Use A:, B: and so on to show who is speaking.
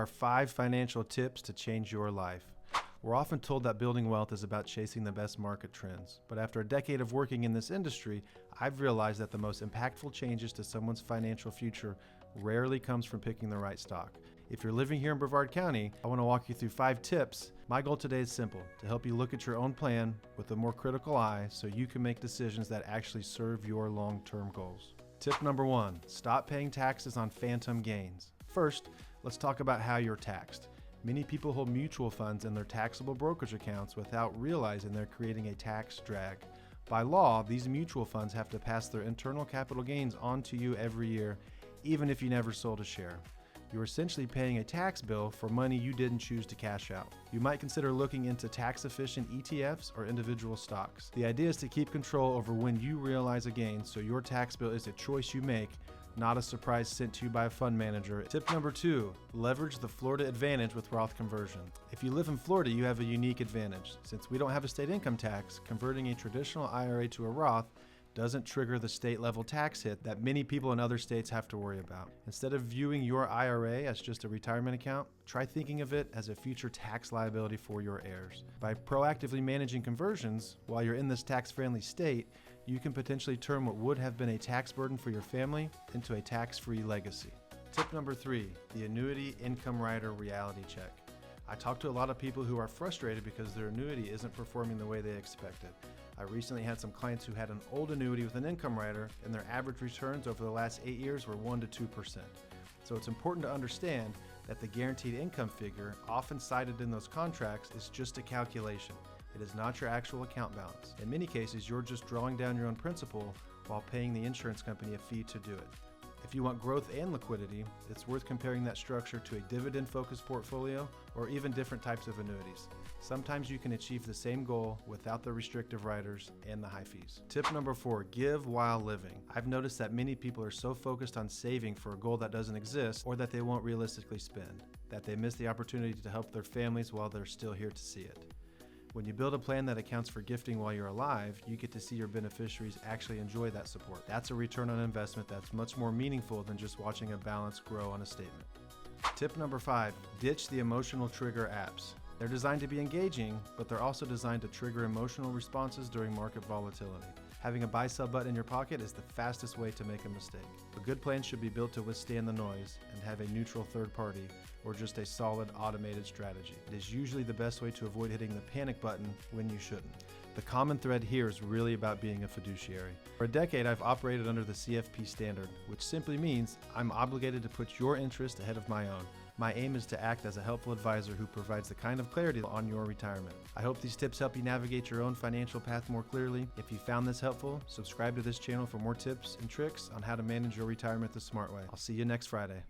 A: are 5 financial tips to change your life. We're often told that building wealth is about chasing the best market trends, but after a decade of working in this industry, I've realized that the most impactful changes to someone's financial future rarely comes from picking the right stock. If you're living here in Brevard County, I want to walk you through 5 tips. My goal today is simple: to help you look at your own plan with a more critical eye so you can make decisions that actually serve your long-term goals. Tip number 1, stop paying taxes on phantom gains. First, let's talk about how you're taxed. Many people hold mutual funds in their taxable brokerage accounts without realizing they're creating a tax drag. By law, these mutual funds have to pass their internal capital gains on to you every year, even if you never sold a share. You're essentially paying a tax bill for money you didn't choose to cash out. You might consider looking into tax-efficient ETFs or individual stocks. The idea is to keep control over when you realize a gain, so your tax bill is a choice you make, not a surprise sent to you by a fund manager. Tip number 2, leverage the Florida advantage with Roth Conversion. If you live in Florida, you have a unique advantage. Since we don't have a state income tax, converting a traditional IRA to a Roth doesn't trigger the state level tax hit that many people in other states have to worry about. Instead of viewing your IRA as just a retirement account, try thinking of it as a future tax liability for your heirs. By proactively managing conversions while you're in this tax-friendly state, you can potentially turn what would have been a tax burden for your family into a tax-free legacy. Tip number 3, the annuity income rider reality check. I talk to a lot of people who are frustrated because their annuity isn't performing the way they expected. I recently had some clients who had an old annuity with an income rider, and their average returns over the last 8 years were 1 to 2%. So it's important to understand that the guaranteed income figure, often cited in those contracts, is just a calculation. It is not your actual account balance. In many cases, you're just drawing down your own principal while paying the insurance company a fee to do it. If you want growth and liquidity, it's worth comparing that structure to a dividend-focused portfolio or even different types of annuities. Sometimes you can achieve the same goal without the restrictive riders and the high fees. Tip number 4, give while living. I've noticed that many people are so focused on saving for a goal that doesn't exist or that they won't realistically spend, that they miss the opportunity to help their families while they're still here to see it. When you build a plan that accounts for gifting while you're alive, you get to see your beneficiaries actually enjoy that support. That's a return on investment that's much more meaningful than just watching a balance grow on a statement. Tip number 5, ditch the emotional trigger apps. They're designed to be engaging, but they're also designed to trigger emotional responses during market volatility. Having a buy-sell button in your pocket is the fastest way to make a mistake. A good plan should be built to withstand the noise and have a neutral third party or just a solid automated strategy. It is usually the best way to avoid hitting the panic button when you shouldn't. The common thread here is really about being a fiduciary. For a decade, I've operated under the CFP standard, which simply means I'm obligated to put your interest ahead of my own. My aim is to act as a helpful advisor who provides the kind of clarity on your retirement. I hope these tips help you navigate your own financial path more clearly. If you found this helpful, subscribe to this channel for more tips and tricks on how to manage your retirement the smart way. I'll see you next Friday.